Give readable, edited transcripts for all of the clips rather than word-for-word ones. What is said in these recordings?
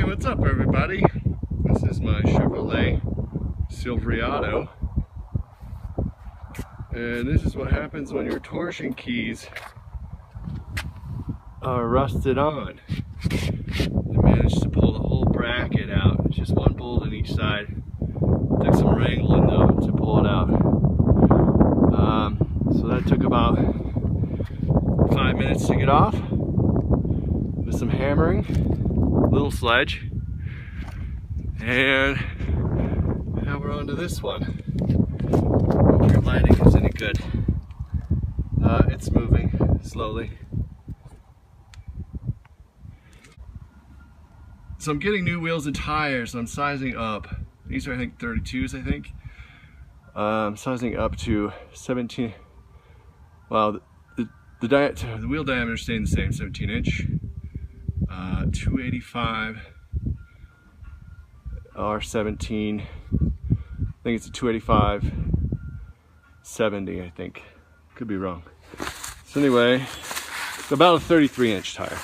what's up everybody? This is my Chevrolet Silverado, and this is what happens when your torsion keys are rusted on. I managed to pull the whole bracket out, just one bolt on each side. Took some wrangling though to pull it out. So that took about 5 minutes to get off with some hammering, little sledge, and now we're on to this one. Hope your lighting is any good. It's moving slowly. So I'm getting new wheels and tires, so I'm sizing up. These are I think 32s, I think. I'm sizing up to 17. Well, the wheel diameter staying the same, 17 inch. 285 R17. I think it's a 285 70, I think. Could be wrong. So anyway, about a 33 inch tire.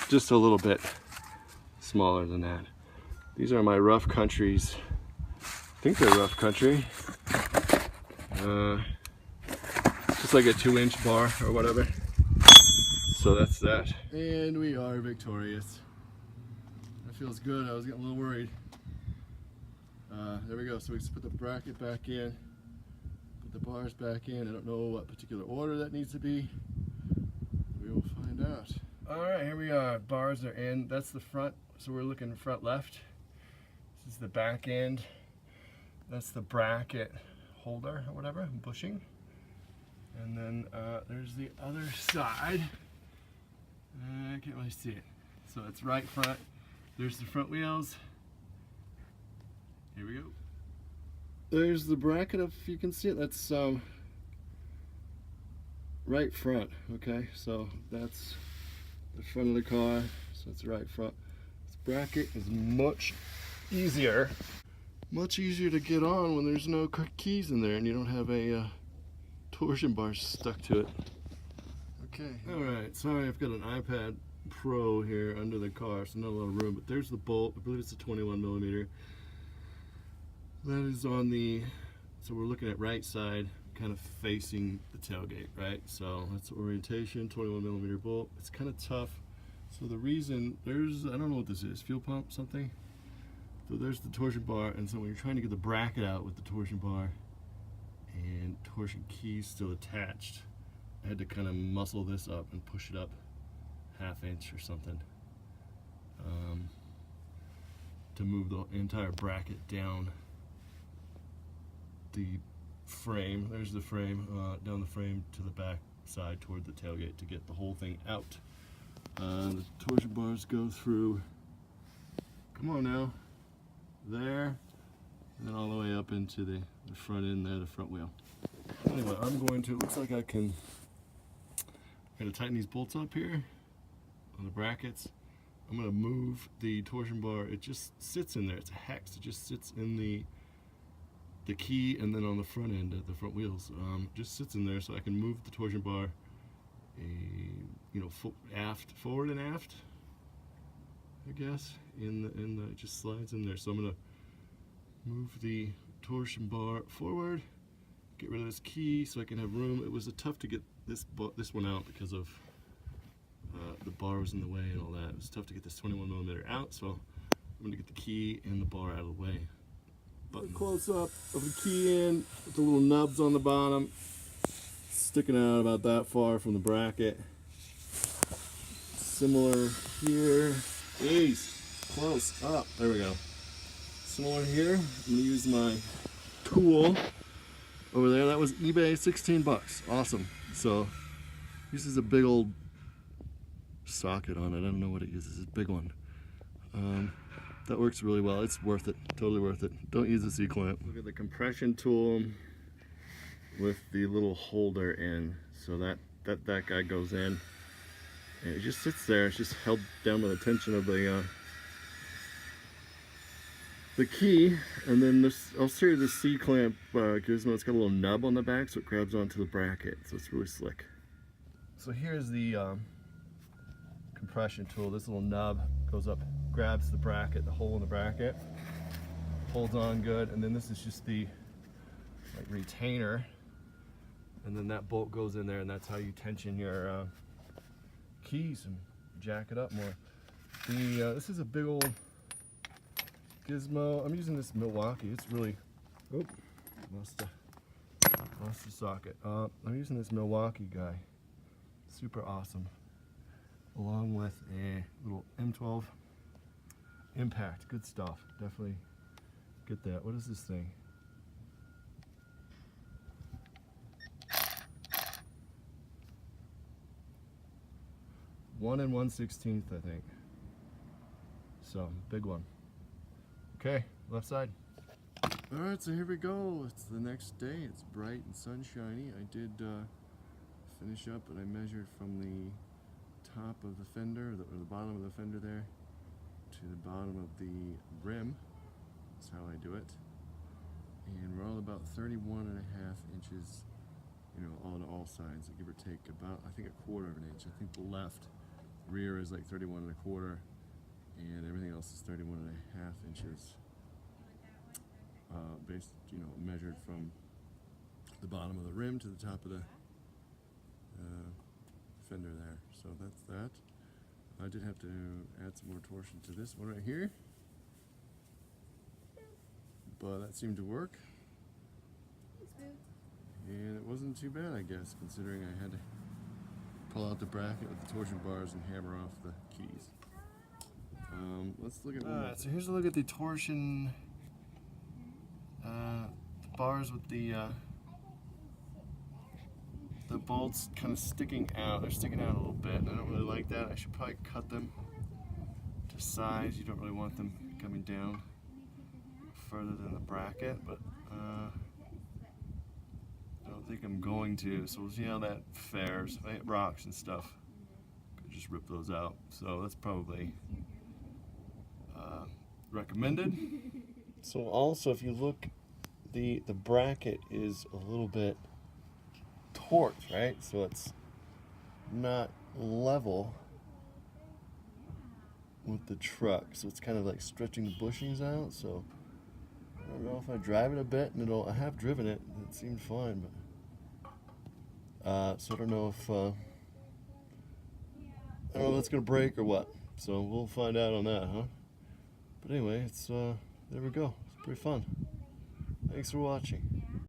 Just a little bit smaller than that. These are my rough countries. I think they're rough country. Just like a 2-inch bar or whatever. So that's that. And we are victorious. That feels good. I was getting a little worried. There we go. So we just put the bracket back in, put the bars back in. I don't know what particular order that needs to be. We will find out. All right, here we are. Bars are in. That's the front. So we're looking front left. This is the back end. That's the bracket holder or whatever, bushing. And then there's the other side. I can't really see it. So it's right front. There's the front wheels. Here we go. There's the bracket, if you can see it. That's right front. Okay, so that's the front of the car. So it's right front. This bracket is much easier to get on when there's no keys in there and you don't have a torsion bar stuck to it. Okay. Alright, sorry, I've got an iPad Pro here under the car, so not a lot of room, but there's the bolt. I believe it's a 21mm. That is on the, so we're looking at right side, kind of facing the tailgate, right? So that's the orientation, 21mm bolt. It's kind of tough. So the reason, there's, I don't know what this is, fuel pump, something? So there's the torsion bar, and so when you're trying to get the bracket out with the torsion bar and torsion keys still attached, I had to kind of muscle this up and push it up ½ inch or something to move the entire bracket down the frame. There's the frame, down the frame to the back side toward the tailgate to get the whole thing out. The torsion bars go through, come on now, there, and then all the way up into the front end there, the front wheel. Anyway, I'm going to, looks like I'm going to tighten these bolts up here on the brackets. I'm going to move the torsion bar. It just sits in there. It's a hex. It just sits in the key, and then on the front end of the front wheels, just sits in there, so I can move the torsion bar, forward and aft, I guess. It just slides in there. So I'm going to move the torsion bar forward, get rid of this key so I can have room. It was tough to get this one out because of the bar was in the way and all that. It was tough to get this 21mm out, so I'm going to get the key and the bar out of the way. A close up of the key in with the little nubs on the bottom, sticking out about that far from the bracket. Similar here. Jeez, close up. There we go. Similar here. I'm going to use my tool over there. That was eBay, 16 bucks. Awesome. So this is a big old socket on it. I don't know what it uses. It's a big one. That works really well. It's worth it. Totally worth it. Don't use a C-clamp. Look at the compression tool with the little holder in. So that guy goes in. And it just sits there. It's just held down by the tension of the key. And then this, I'll show you the C-clamp gizmo. It's got a little nub on the back, so it grabs onto the bracket. So it's really slick. So here's the compression tool. This little nub goes up grabs the bracket, the hole in the bracket, holds on good, and then this is just the like retainer, and then that bolt goes in there, and that's how you tension your keys and jack it up more. This is a big old gizmo. I'm using this Milwaukee. It's really, oh, lost the socket. I'm using this Milwaukee guy. Super awesome. Along with a little M12 impact. Good stuff. Definitely get that. What is this thing? One and 1/16, I think. So, big one. Okay, left side. Alright, so here we go. It's the next day. It's bright and sunshiny. I did finish up, and I measured from the top of the fender, or the bottom of the fender there, to the bottom of the rim. That's how I do it. And we're all about 31.5 inches, you know, on all sides, give or take about, I think, 1/4 of an inch. I think the left rear is like 31.25, and everything else is 31.5 inches. Based, you know, measured from the bottom of the rim to the top of the fender there. So that's that. I did have to add some more torsion to this one right here, but that seemed to work. And it wasn't too bad, I guess, considering I had to pull out the bracket with the torsion bars and hammer off the keys. Let's look at one. Alright, so here's a look at the torsion bars with the bolts kind of sticking out. They're sticking out a little bit. I don't really like that. I should probably cut them to size. You don't really want them coming down further than the bracket, but I don't think I'm going to. So we'll see how that fares. If I hit rocks and stuff, I could just rip those out. So that's probably recommended. So also, if you look, the bracket is a little bit torqued, right? So it's not level with the truck. So it's kind of like stretching the bushings out. So I don't know if I drive it a bit, and I have driven it. It seemed fine, but so I don't know if that's gonna break or what. So we'll find out on that, huh? But anyway, it's there we go. It's pretty fun. Thanks for watching.